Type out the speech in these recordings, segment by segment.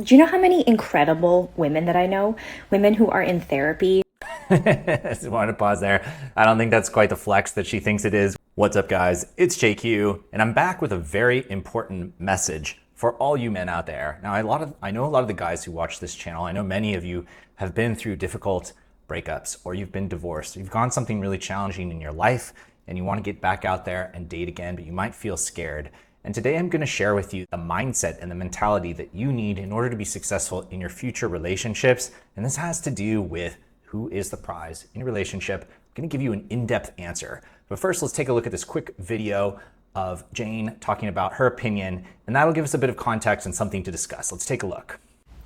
Do you know how many incredible women that I know? Women who are in therapy. Just wanted to pause there. I don't think that's quite the flex that she thinks it is. What's up, guys? It's JQ, and I'm back with a very important message for all you men out there. Now, I know a lot of the guys who watch this channel. I know many of you have been through difficult breakups, or you've been divorced. You've gone something really challenging in your life, and you want to get back out there and date again, but you might feel scared. And today I'm going to share with you the mindset and the mentality that you need in order to be successful in your future relationships. And this has to do with who is the prize in your relationship. I'm going to give you an in-depth answer. But first, let's take a look at this quick video of Jane talking about her opinion, and that'll give us a bit of context and something to discuss. Let's take a look.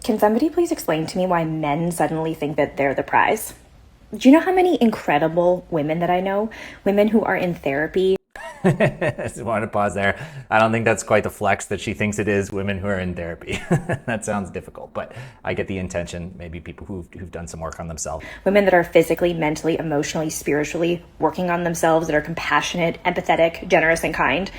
Can somebody please explain to me why men suddenly think that they're the prize? Do you know how many incredible women that I know? Women who are in therapy. Just wanted to pause there. I don't think that's quite the flex that she thinks it is, women who are in therapy. That sounds difficult, but I get the intention. Maybe people who've done some work on themselves. Women that are physically, mentally, emotionally, spiritually working on themselves, that are compassionate, empathetic, generous, and kind.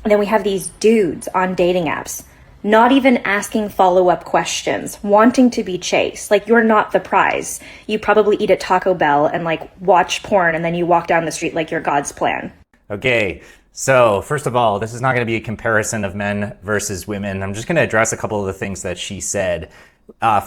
And then we have these dudes on dating apps, not even asking follow-up questions, wanting to be chased. Like, you're not the prize. You probably eat at Taco Bell and watch porn, and then you walk down the street like you're God's plan. Okay, so first of all, this is not going to be a comparison of men versus women. I'm just going to address a couple of the things that she said.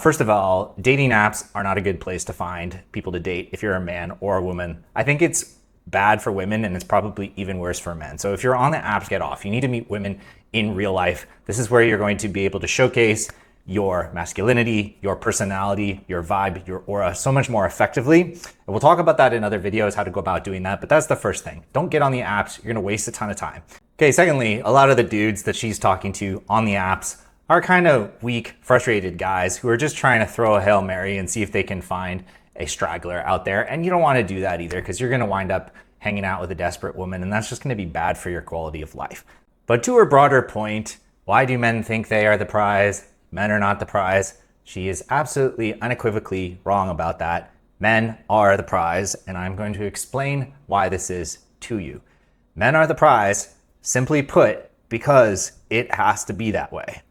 First of all, dating apps are not a good place to find people to date if you're a man or a woman. I think it's bad for women, and it's probably even worse for men. So if you're on the apps, get off. You need to meet women in real life. This is where you're going to be able to showcase your masculinity, your personality, your vibe, your aura so much more effectively. And we'll talk about that in other videos, how to go about doing that. But that's the first thing. Don't get on the apps. You're going to waste a ton of time. Okay, secondly, a lot of the dudes that she's talking to on the apps are kind of weak, frustrated guys who are just trying to throw a Hail Mary and see if they can find a straggler out there. And you don't want to do that either, because you're going to wind up hanging out with a desperate woman, and that's just going to be bad for your quality of life. But to her broader point, why do men think they are the prize? Men are not the prize. She is absolutely unequivocally wrong about that. Men are the prize, and I'm going to explain why this is to you. Men are the prize, simply put, because it has to be that way.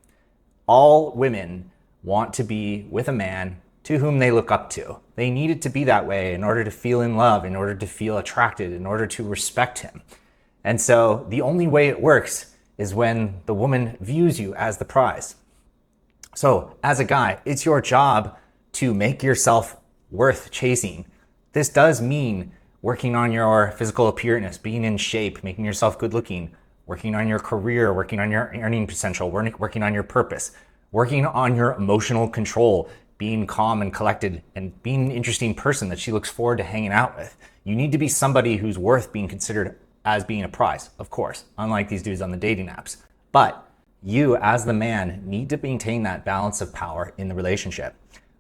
All women want to be with a man to whom they look up to. They need it to be that way in order to feel in love, in order to feel attracted, in order to respect him. And so the only way it works is when the woman views you as the prize. So as a guy, it's your job to make yourself worth chasing. This does mean working on your physical appearance, being in shape, making yourself good looking, working on your career, working on your earning potential, working on your purpose, working on your emotional control, being calm and collected, and being an interesting person that she looks forward to hanging out with. You need to be somebody who's worth being considered as being a prize, of course, unlike these dudes on the dating apps. But you, as the man, need to maintain that balance of power in the relationship.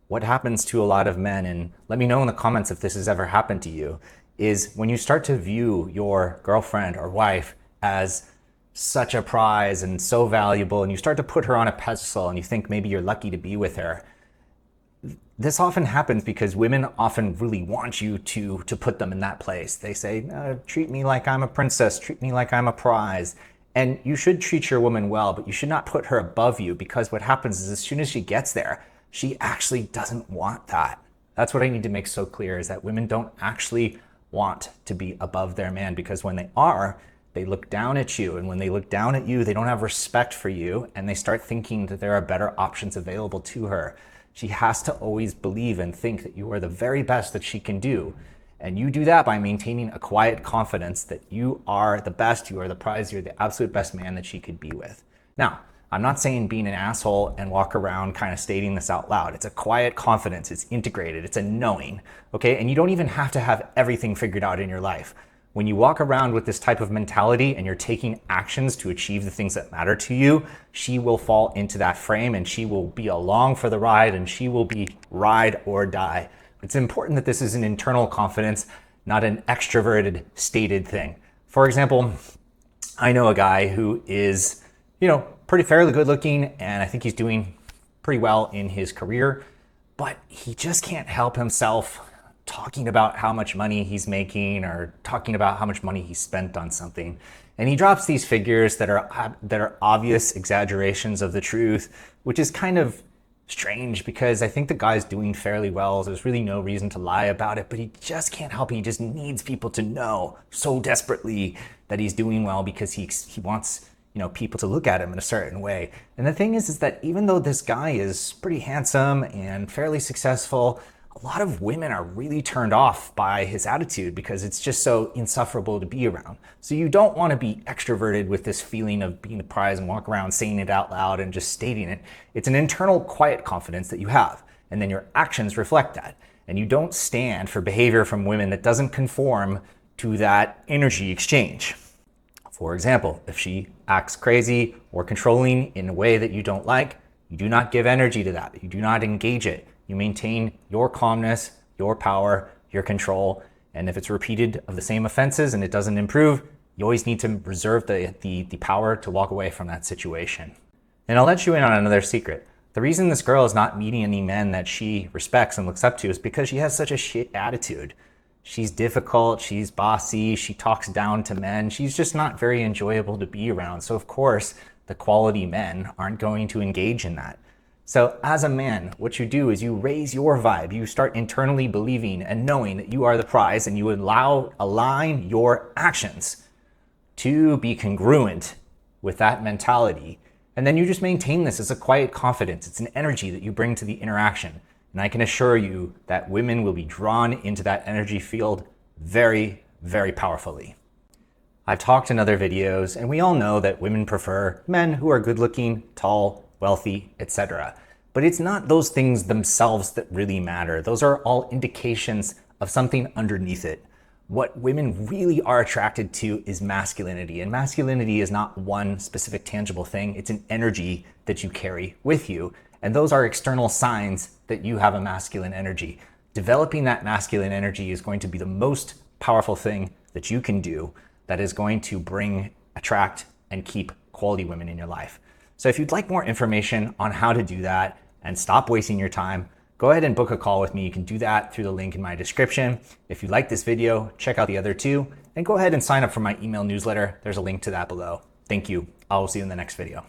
What happens to a lot of men, and let me know in the comments if this has ever happened to you, is when you start to view your girlfriend or wife as such a prize and so valuable, and you start to put her on a pedestal and you think maybe you're lucky to be with her. This often happens because women often really want you to put them in that place. They say, treat me like I'm a princess, treat me like I'm a prize. And you should treat your woman well, but you should not put her above you, because what happens is as soon as she gets there, she actually doesn't want that. That's what I need to make so clear, is that women don't actually want to be above their man, because when they are, they look down at you. And when they look down at you, they don't have respect for you, and they start thinking that there are better options available to her. She has to always believe and think that you are the very best that she can do. And you do that by maintaining a quiet confidence that you are the best, you are the prize, you're the absolute best man that she could be with. Now, I'm not saying being an asshole and walk around kind of stating this out loud. It's a quiet confidence, it's integrated, it's a knowing, okay? And you don't even have to have everything figured out in your life. When you walk around with this type of mentality and you're taking actions to achieve the things that matter to you, she will fall into that frame, and she will be along for the ride, and she will be ride or die. It's important that this is an internal confidence, not an extroverted, stated thing. For example, I know a guy who is, pretty fairly good looking, and I think he's doing pretty well in his career, but he just can't help himself talking about how much money he's making or talking about how much money he spent on something. And he drops these figures that are obvious exaggerations of the truth, which is kind of strange because I think the guy's doing fairly well. There's really no reason to lie about it, but he just can't help it. He just needs people to know so desperately that he's doing well because he wants, people to look at him in a certain way. And the thing is that even though this guy is pretty handsome and fairly successful, a lot of women are really turned off by his attitude because it's just so insufferable to be around. So you don't want to be extroverted with this feeling of being the prize and walk around saying it out loud and just stating it. It's an internal quiet confidence that you have, and then your actions reflect that. And you don't stand for behavior from women that doesn't conform to that energy exchange. For example, if she acts crazy or controlling in a way that you don't like, you do not give energy to that. You do not engage it. You maintain your calmness, your power, your control. And if it's repeated of the same offenses and it doesn't improve, you always need to reserve the power to walk away from that situation. And I'll let you in on another secret. The reason this girl is not meeting any men that she respects and looks up to is because she has such a shit attitude. She's difficult, she's bossy, she talks down to men. She's just not very enjoyable to be around. So of course, the quality men aren't going to engage in that. So as a man, what you do is you raise your vibe. You start internally believing and knowing that you are the prize, and you align your actions to be congruent with that mentality. And then you just maintain this as a quiet confidence. It's an energy that you bring to the interaction. And I can assure you that women will be drawn into that energy field very, very powerfully. I've talked in other videos, and we all know that women prefer men who are good looking, tall, wealthy, etc. But it's not those things themselves that really matter. Those are all indications of something underneath it. What women really are attracted to is masculinity. And masculinity is not one specific tangible thing. It's an energy that you carry with you. And those are external signs that you have a masculine energy. Developing that masculine energy is going to be the most powerful thing that you can do that is going to attract, and keep quality women in your life. So if you'd like more information on how to do that and stop wasting your time, go ahead and book a call with me. You can do that through the link in my description. If you like this video, check out the other two, and go ahead and sign up for my email newsletter. There's a link to that below. Thank you. I will see you in the next video.